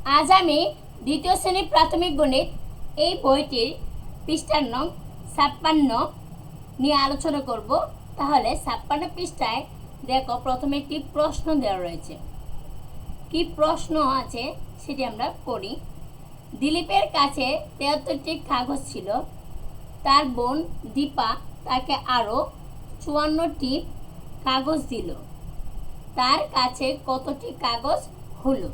আজ আমি দ্বিতীয় শ্রেণীর প্রাথমিক গণিত এই বইটির পৃষ্ঠার নং 56 নিয়ে আলোচনা করব। তাহলে 56 পৃষ্ঠায় দেখো প্রথমে একটি প্রশ্ন দেওয়া রয়েছে। কি প্রশ্ন আছে সেটি আমরা পড়ি। দিলীপের কাছে 73টি কাগজ ছিল, তার বোন দীপা তাকে আরও 54টি কাগজ দিল, তার কাছে কতটি কাগজ হলো?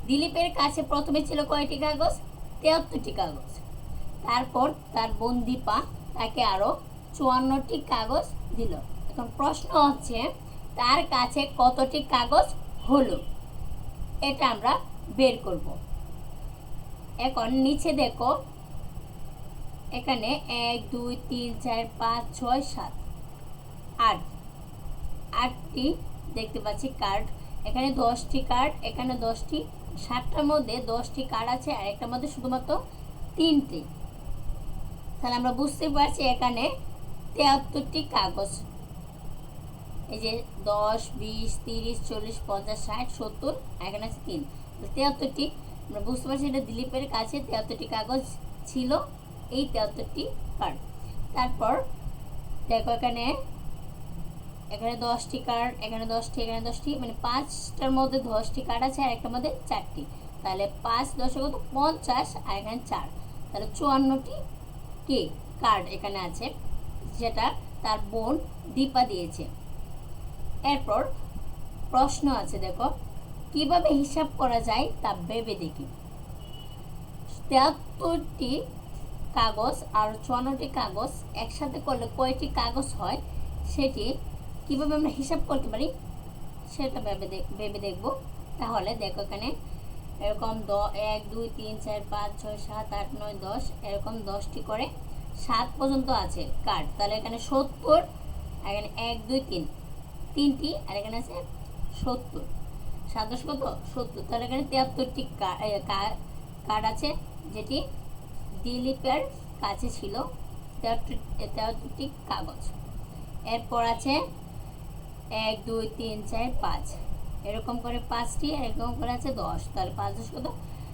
দিলীপের কাছে প্রথমে ছিল কয়টি কাগজ? 73টি কাগজ। তারপর তার বোন দীপা তাকে আরও 54টি কাগজ দিল। এখন প্রশ্ন হচ্ছে তার কাছে কতটি কাগজ হলো, এটা আমরা বের করব। এখন নিচে দেখো, এখানে 1 2 3 4 5 6 7 8 8টি দেখতে পাচ্ছি কার্ড। এখানে 10টি কার্ড, এখানে 10টি, 7টার মধ্যে 10টি কার্ড আছে আর একটার মধ্যে শুধুমাত্র 3টি। তাহলে আমরা বুঝতে পারছি এখানে 73টি কাগজ। এই যে 10 20 30 40 50 60 70, এখানে আছে 3, 73টি। আমরা বুঝতে পারছি এটা দিলীপের কাছে 73টি কাগজ ছিল, এই 73টি কার্ড। তারপর দেখো এখানে 10টি কার্ড, এখানে 10টি, এখানে 10টি, মানে 5টার মধ্যে 10টি কার্ড আছে আর একটার মধ্যে 4টি। তাহলে 5 10 কত? 50, আর এখানে 4, তাহলে 54টি কে কার্ড এখানে আছে, যেটা তার বোন দীপা দিয়েছে। এরপর প্রশ্ন আছে, দেখো কিভাবে হিসাব করা যায় তা ভেবে দেখি। 73টি কাগজ আর 54টি কাগজ একসাথে করলে কয়টি কাগজ হয় সেটি কিভাবে আমরা হিসাব করতে পারি সেটা ভেবে দেখব। তাহলে দেখো এখানে এরকম 1 2 3 4 5 6 7 8 9 10, এরকম 10টি করে 7 পর্যন্ত আছে কার্ড। তাহলে এখানে 70, এখানে 1 2 3 3টি, আর এখানে আছে 70, 7 10 কত? 70। তাহলে এখানে 73টি কার্ড আছে, যেটি দিলীপের কাছে ছিল 73টি কাগজ। এরপর আছে 1 2 3 4 5, এরকম করে 5টি, এরকম করে আছে 10। তাহলে 5 10 কত?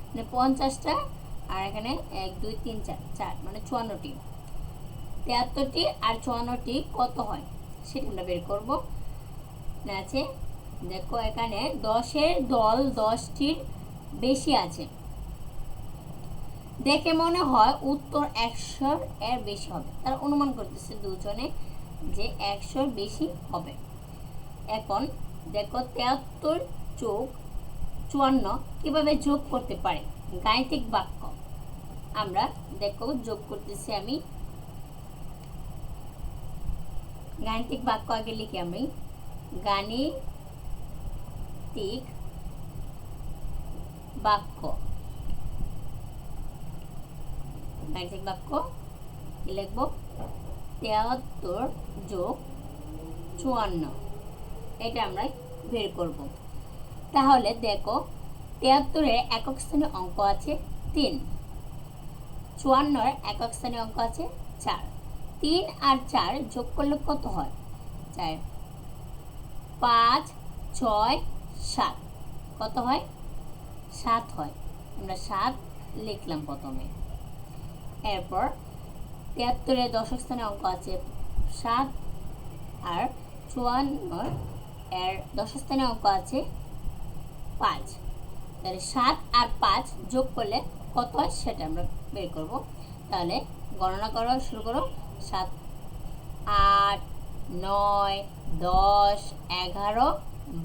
মানে 50টা, আর এখানে 1 2 3 4 4, মানে 54টি। 73টি আর 54টি কত হয় সেটা আমরা বের করব। আছে দেখো এখানে 10-এর দল 10টির বেশি আছে, দেখে মনে হয় উত্তর 100 এর বেশি হবে। তারা অনুমান করতেছে দুজনে যে 100 বেশি হবে। এখন দেখো 73 যোগ 54 কিভাবে যোগ করতে পারে? গাণিতিক বাক্য আমরা দেখো যোগ করতেছি। আমি গাণিতিক বাক্য আগে লিখি। আমি গাণিতিক বাক্য লিখব 73 যোগ 54, এটা আমরা বের করব। তাহলে দেখো 73-এর একক স্থানীয় অঙ্ক আছে 3, 54-এর একক স্থানীয় অঙ্ক আছে 4। 3 আর 4 যোগ করলে কত হয়? 4 5 6 7, কত হয়? 7 হয়। আমরা 7 লিখলাম প্রথমে। এরপর 73-এর দশক স্থানে অঙ্ক আছে 7, আর 54-এর দশক স্থানে অঙ্ক আছে 5। তাহলে 7 আর 5 যোগ করলে কত হয় সেটা আমরা বের করব। তাহলে গণনা করা শুরু করো। 7 8 9 10 11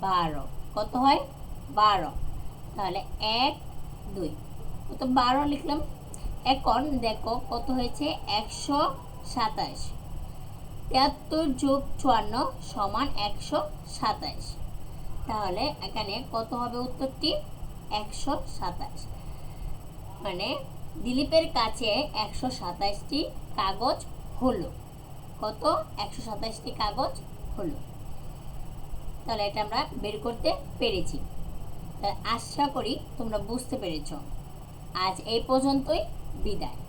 12, কত হয়? 12। তাহলে 1 2, কত? 12 লিখলাম। এখন দেখো কত হয়েছে? 127। 73 যোগ 54 সমান 127। তাহলে এখানে কত হবে উত্তরটি? 127। মানে দিলীপের কাছে 127টি কাগজ হলো। কত? 127টি কাগজ হলো। তাহলে এটা আমরা বের করতে পেরেছি। তাহলে আশা করি তোমরা বুঝতে পেরেছ। আজ এই পর্যন্তই, বিদায়।